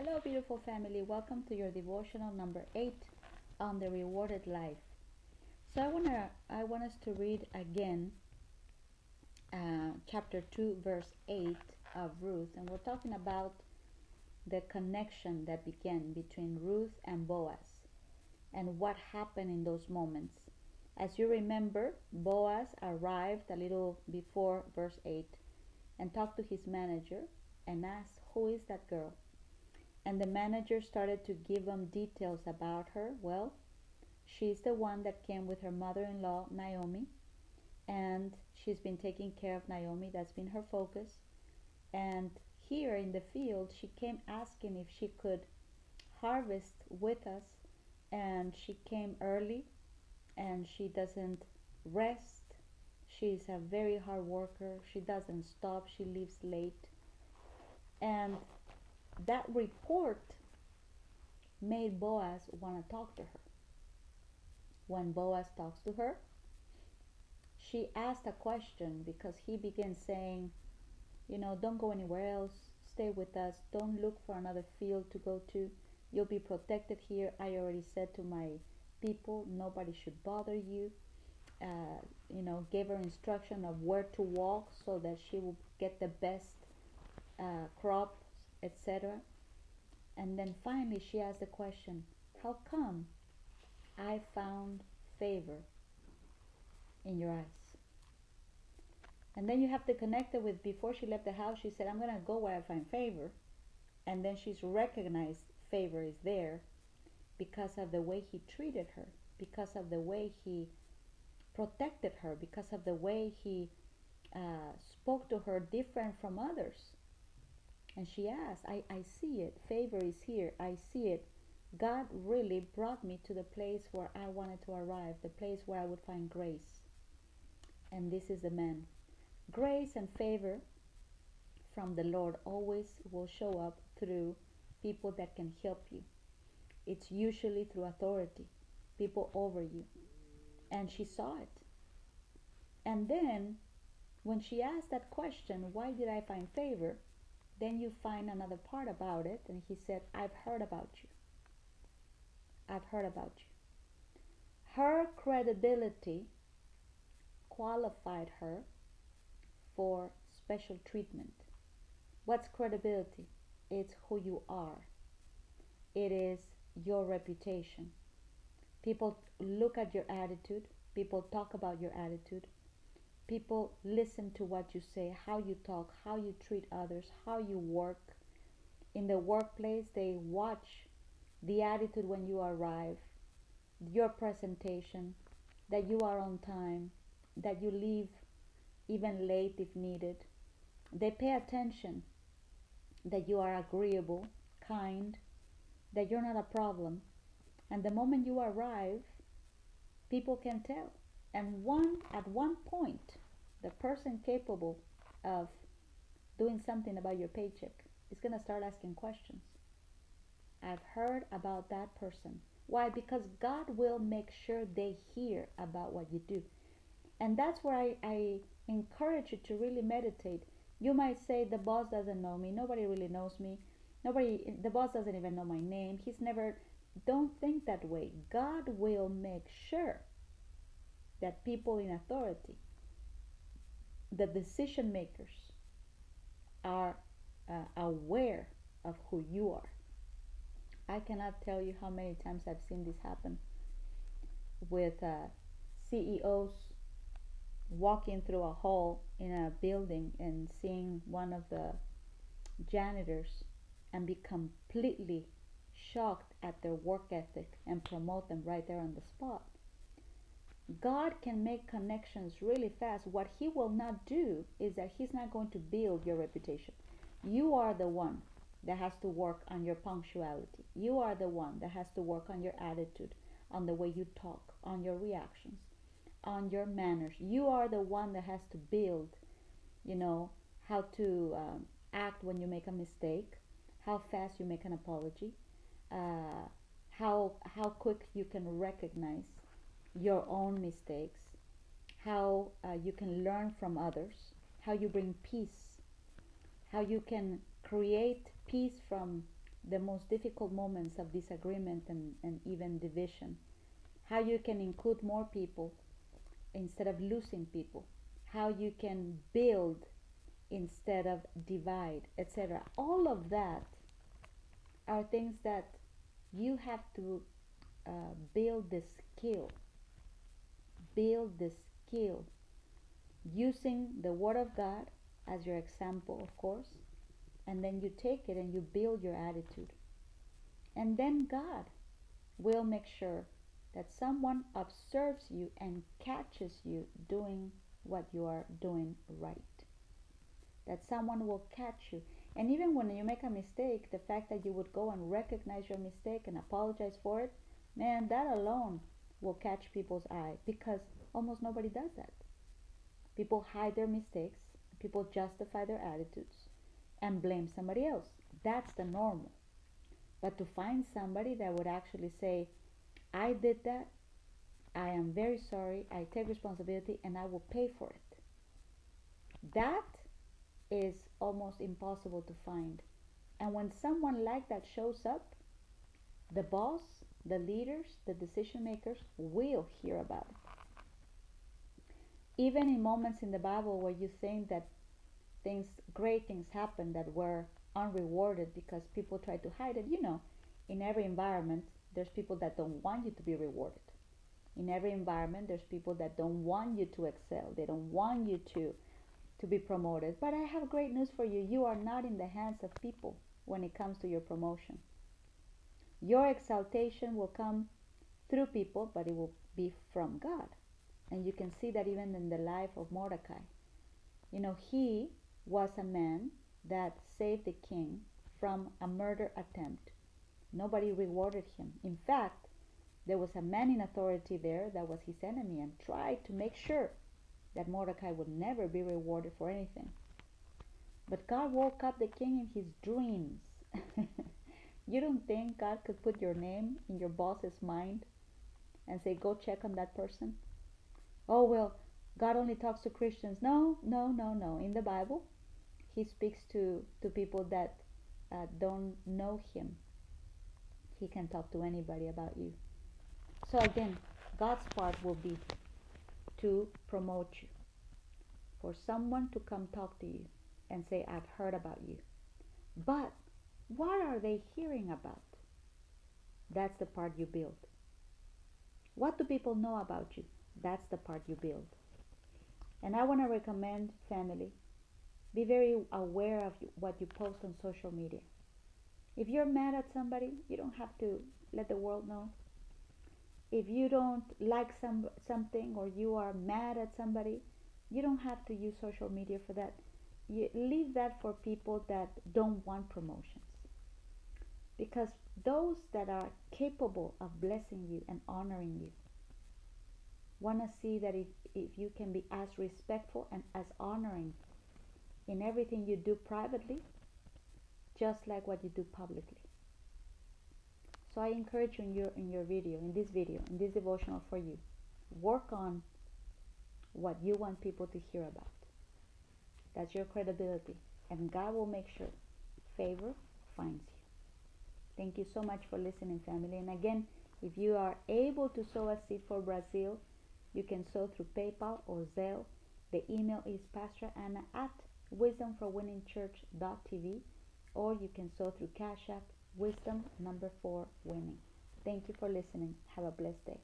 Hello, beautiful family. Welcome to your devotional number 8 on the rewarded life. So I want us to read again chapter 2, verse 8 of Ruth, and we're talking about the connection that began between Ruth and Boaz and what happened in those moments. As you remember, Boaz arrived a little before verse 8 and talked to his manager and asked, "Who is that girl?" And the manager started to give them details about her. Well, she's the one that came with her mother-in-law, Naomi, and she's been taking care of Naomi. That's been her focus. And here in the field, she came asking if she could harvest with us, and she came early, and she doesn't rest. She's a very hard worker. She doesn't stop. She leaves late. And that report made Boaz want to talk to her. When Boaz talks to her, she asked a question because he began saying, don't go anywhere else. Stay with us. Don't look for another field to go to. You'll be protected here. I already said to my people, nobody should bother you. Gave her instruction of where to walk so that she will get the best crops, etc. And then finally she asked the question, how come I found favor in your eyes? And then you have to connect it with, before she left the house, she said, I'm going to go where I find favor. And then she's recognized favor is there because of the way he treated her, because of the way he protected her, because of the way he spoke to her different from others. And she asked, I see it. Favor is here. I see it. God really brought me to the place where I wanted to arrive, the place where I would find grace. And this is the man. Grace and favor from the Lord always will show up through people that can help you. It's usually through authority, people over you. And she saw it. And then when she asked that question, why did I find favor? Then you find another part about it. And he said, I've heard about you. I've heard about you. Her credibility qualified her for special treatment. What's credibility? It's who you are. It is your reputation. People look at your attitude. People talk about your attitude. People listen to what you say, how you talk, how you treat others, how you work. In the workplace, they watch the attitude when you arrive, your presentation, that you are on time, that you leave even late if needed. They pay attention that you are agreeable, kind, that you're not a problem. And the moment you arrive, people can tell. And at one point, the person capable of doing something about your paycheck is going to start asking questions. I've heard about that person. Why? Because God will make sure they hear about what you do. And that's where I encourage you to really meditate. You might say, the boss doesn't know me. Nobody really knows me. The boss doesn't even know my name. Don't think that way. God will make sure that people in authority, the decision makers, are aware of who you are. I cannot tell you how many times I've seen this happen with CEOs walking through a hall in a building and seeing one of the janitors and be completely shocked at their work ethic and promote them right there on the spot. God can make connections really fast. What he will not do is that he's not going to build your reputation. You are the one that has to work on your punctuality. You are the one that has to work on your attitude, on the way you talk, on your reactions, on your manners. You are the one that has to build, how to act when you make a mistake, how fast you make an apology, how quick you can recognize your own mistakes, how you can learn from others, how you bring peace, how you can create peace from the most difficult moments of disagreement and even division, how you can include more people instead of losing people, how you can build instead of divide, etc. All of that are things that you have to build the skill, build the skill using the Word of God as your example, of course, and then you take it and you build your attitude. And then God will make sure that someone observes you and catches you doing what you are doing right. That someone will catch you. And even when you make a mistake, the fact that you would go and recognize your mistake and apologize for it, man, that alone will catch people's eye, because almost nobody does that. People hide their mistakes, people justify their attitudes and blame somebody else. That's the normal. But to find somebody that would actually say, I did that, I am very sorry, I take responsibility, and I will pay for it. That is almost impossible to find. And when someone like that shows up, the boss, the leaders, the decision makers will hear about it. Even in moments in the Bible where you think that great things happen that were unrewarded because people tried to hide it, in every environment, there's people that don't want you to be rewarded. In every environment, there's people that don't want you to excel. They don't want you to be promoted. But I have great news for you. You are not in the hands of people when it comes to your promotion. Your exaltation will come through people, but it will be from God. And you can see that even in the life of Mordecai. He was a man that saved the king from a murder attempt. Nobody rewarded him. In fact, there was a man in authority there that was his enemy and tried to make sure that Mordecai would never be rewarded for anything. But God woke up the king in his dreams. You don't think God could put your name in your boss's mind and say, go check on that person? Oh, well, God only talks to Christians. No, no, no, no. In the Bible, he speaks to people that don't know him. He can talk to anybody about you. So again, God's part will be to promote you, for someone to come talk to you and say, I've heard about you. But what are they hearing about? That's the part you build. What do people know about you? That's the part you build. And I want to recommend, family, be very aware of what you post on social media. If you're mad at somebody, you don't have to let the world know. If you don't like something, or you are mad at somebody, you don't have to use social media for that. You leave that for people that don't want promotions. Because those that are capable of blessing you and honoring you want to see that if you can be as respectful and as honoring in everything you do privately, just like what you do publicly. So I encourage you in this devotional for you, work on what you want people to hear about. That's your credibility, and God will make sure favor finds you. Thank you so much for listening, family. And again, if you are able to sow a seed for Brazil, you can sow through PayPal or Zelle. The email is pastoranna@wisdomforwinningchurch.tv, or you can sow through Cash App, wisdom 4 winning. Thank you for listening. Have a blessed day.